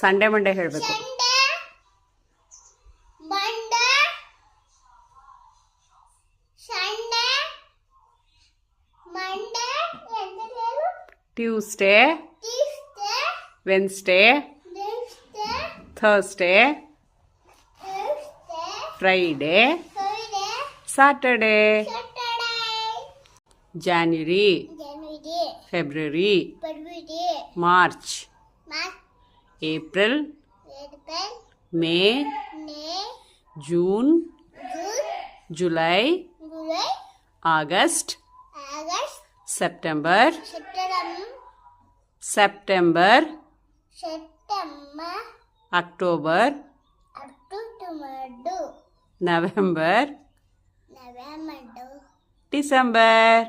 Sunday Monday ಹೇಳಬೇಕು. Tuesday, Wednesday, Thursday, Friday, Saturday. January, February, March, April, May, June, July, August, September, October, November, December.